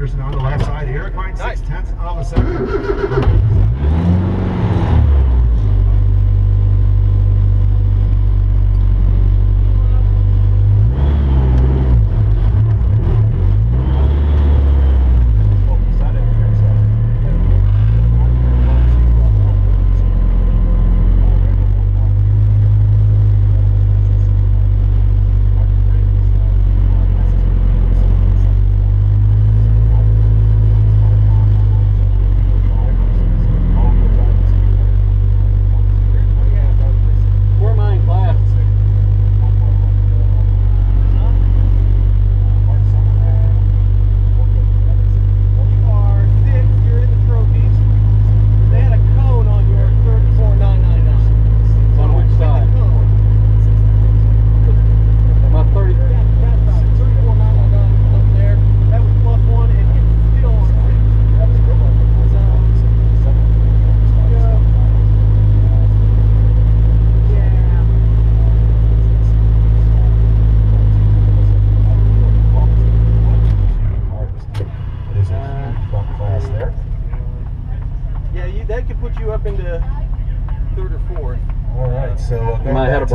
position on the left side. Eric finds 6/10 on the second.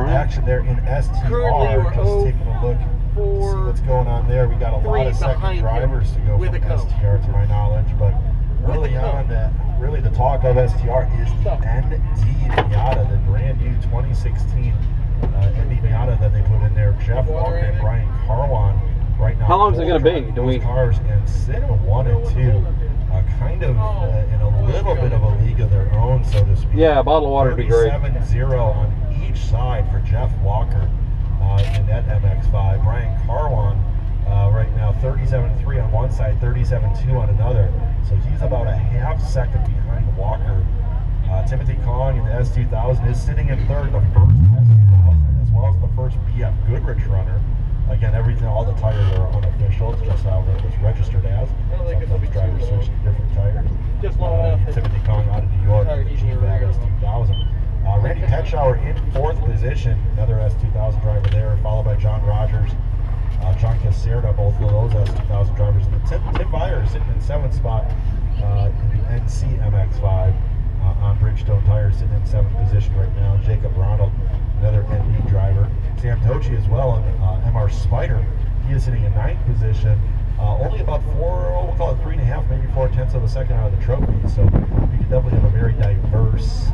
Action there in STR, just taking a look to see what's going on there. We got a lot of second drivers to go from STR to my knowledge, but early on, really the talk of STR is the ND Miata, the brand new 2016 ND Miata that they put in there. Jeff Walker and Brian Carwan right now. How long is it going to be? Do we cars and sit 1 and 2, kind of in a little bit of a league of their own, so to speak. Yeah, a bottle of water would be great. 37-0 on each side for Jeff Walker in that MX-5. Brian Carwan right now 37.3 on one side, 37.2 on another. So he's about a half second behind Walker. Timothy Kong in the S2000 is sitting in third, the first S2000 as well as the first BF Goodrich runner. Again, everything, all the tires are unofficial. It's just how it was registered as. Sometimes drivers switch to different tires. Timothy Kong out of New York, the G-Bag S2000. Randy Petschauer in 4th position, another S2000 driver there, followed by John Rogers, John Caserta, both of those S2000 drivers. And Tim Byer sitting in 7th spot in the NC MX-5 on Bridgestone tires, sitting in 7th position right now. Jacob Ronald, another ND driver. Sam Tochi as well in MR Spider. He is sitting in 9th position. Only about we'll call it 3.5, maybe 4/10 of a second out of the trophy. So we can definitely have a very diverse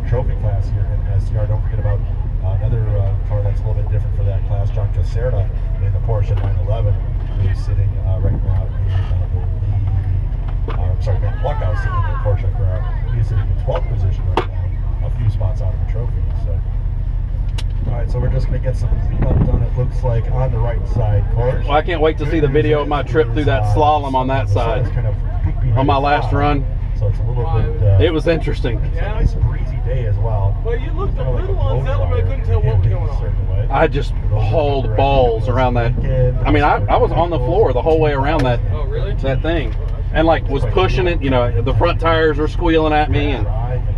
trophy class here in SCR. Don't forget about another car that's a little bit different for that class, John Caserta in the Porsche 911, who's sitting right now in Ben Pluckout sitting in the Porsche Carrera. He's sitting in 12th position right now, a few spots out of the trophy. So. Alright, so we're just going to get some cleanup done, it looks like, on the right side. Course. Well, I can't wait to see the video of my trip through that slalom on that side. Kind of on my last run. So it's a little bit... it was interesting. It's a nice breezy day as well. Well, you looked a little unsettled, but I couldn't tell what was going on. I just hauled balls around that. I mean, I was on the floor the whole way around that, that thing. And like was pushing it, you know, the front tires were squealing at me, and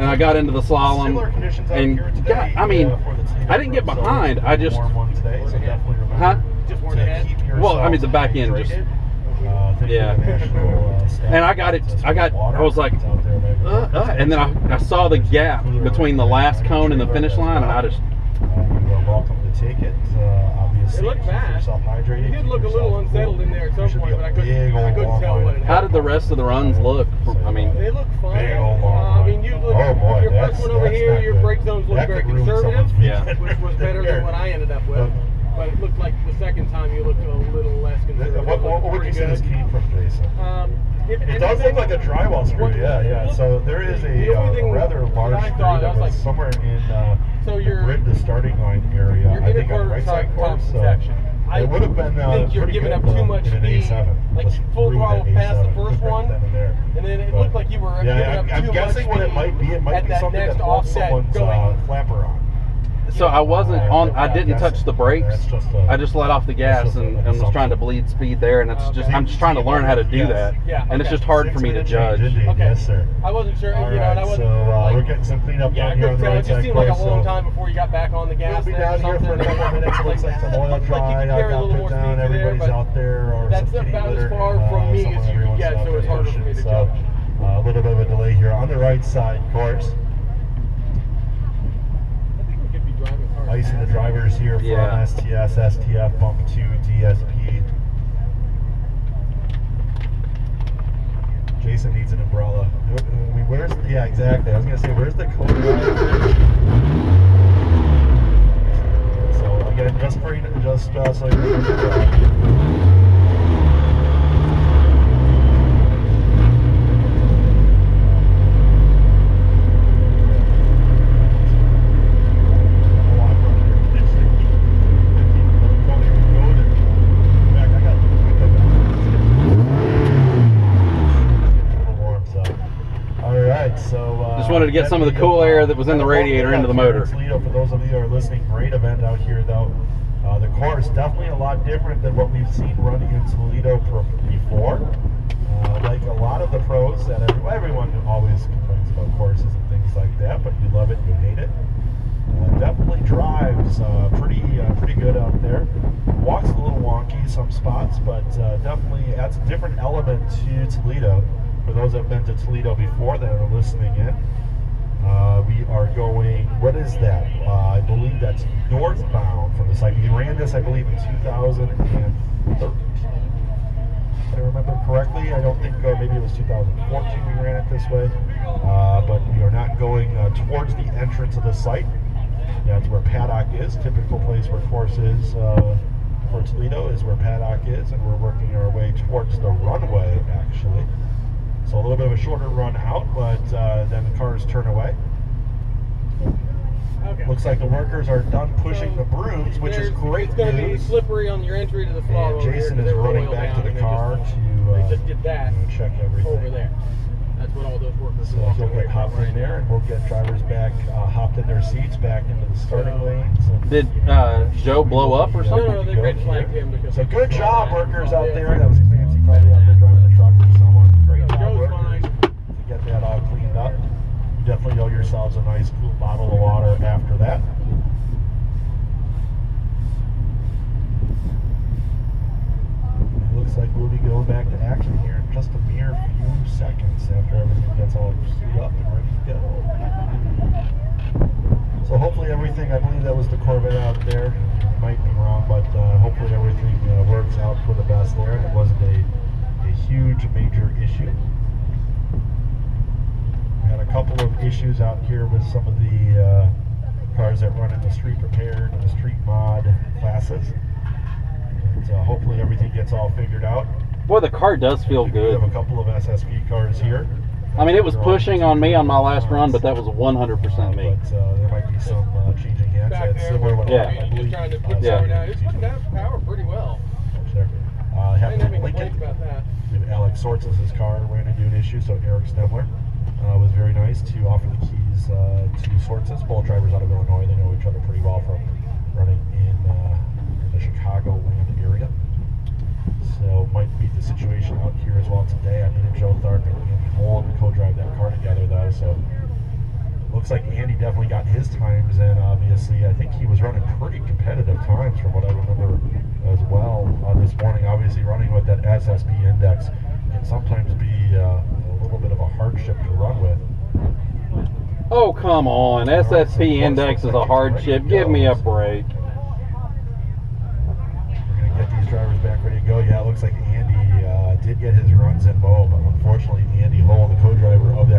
I got into the slalom, and I mean, I didn't get behind, I just, huh? Well, I mean, the back end just, yeah. And I was like, and then I saw the gap between the last cone and the finish line, and I just. You are welcome to take it. Obviously, it looked bad. You did look a little unsettled in there at some point, but I couldn't tell what it had. How did the rest of the runs look? I mean, they look fine. I mean, you look. Your first one over here, your brake zones look very conservative, which was better than what I ended up with. But it looked like the second time you looked a little less conservative. What would you say this came from, Jason? It does look like a drywall screw, yeah. So there is a rather large screw that was somewhere in the grid to starting line area. I think on the right side course. It would have been I think you're giving up too much speed. Like full throttle past the first one, and then it looked like you were giving up too much speed. I'm guessing what it might be something that holds someone's flapper on. So I wasn't on. I didn't touch the brakes. I just let off the gas and was trying to bleed speed there. And it's just I'm just trying to learn how to do that. And it's just hard for me to judge. Yes, sir. I wasn't sure. You know, and I wasn't. So we're getting some cleanup done here on the right side. It just seemed like a long time before you got back on the gas. We'll be down here for a couple of minutes. Looks like some oil dry. I got put down. Everybody's out there. That's about as far from me as you can get. was pushing, so a little bit of a delay here on the right side, of course. Icing the drivers here from STS, STF, Bump 2, DSP. Jason needs an umbrella. I mean, where's, yeah, exactly. I was going to say, where's the code? So, again, just so you remember. Just wanted to get some of the cool air that was in the radiator into the motor. Toledo, for those of you who are listening, great event out here though. The course definitely a lot different than what we've seen running in Toledo before. Like a lot of the pros that everyone always complains about courses and things like that, but you love it, you hate it. Definitely drives pretty good out there. Walks a little wonky some spots, but definitely adds a different element to Toledo. For those that have been to Toledo before that are listening in, we are going, what is that? I believe that's northbound from the site. We ran this, I believe, in 2013. If I remember correctly. I don't think, maybe it was 2014 we ran it this way. But we are not going towards the entrance of the site. That's where paddock is. Typical place where course is for Toledo is where paddock is, and we're working our way towards the runway, actually. So a little bit of a shorter run out, but then the cars turn away. Okay. Looks like the workers are done pushing the brooms, which is great news. It's going to be slippery on your entry to the slot over Jason here, is running back to the car they just did that check everything over there. That's what all those workers so he'll get hopped in there, and we'll get drivers back, hopped in their seats, back into the starting lanes. Did Joe blow up or something? No, they red flagged him because. So good job, workers out there. That was fancy, probably out there driving the truck or someone. Great job, workers, to get that all cleaned up. You definitely owe yourselves a nice cool bottle of water after that. It looks like we'll be going back to action here in just a mere few seconds after everything gets all queued up and ready to go. So hopefully everything, I believe that was the Corvette out there. Might be wrong, but hopefully everything works out for the best there, and it wasn't a huge major issue. We had a couple of issues out here with some of the cars that run in the street prepared and the street mod classes. And, hopefully everything gets all figured out. Boy, the car does feel good. We have a couple of SSP cars here. I mean, it was pushing on me on my last run, but that was 100% me. But there might be some changing hands. Back there, yeah. Just trying to put power down. It's putting down power pretty well. I didn't have any complaints about that. Alex Sortz's car ran into an issue, so Eric Stemler was very nice to offer the keys to Sortz's. Both drivers out of Illinois, they know each other pretty well from running in the Chicagoland area. So might be the situation out here as well today. I mean, Joe Tharp and Andy Holm co-drive that car together though, so looks like Andy definitely got his times, and obviously I think he was running pretty competitive times from what I remember as well this morning. Obviously running with that SSP index can sometimes be a little bit of a hardship to run with. Oh, come on. SSP index is a hardship. Give me a break. Get these drivers back ready to go. Yeah, it looks like Andy did get his runs in both, but unfortunately Andy Hull, the co-driver of that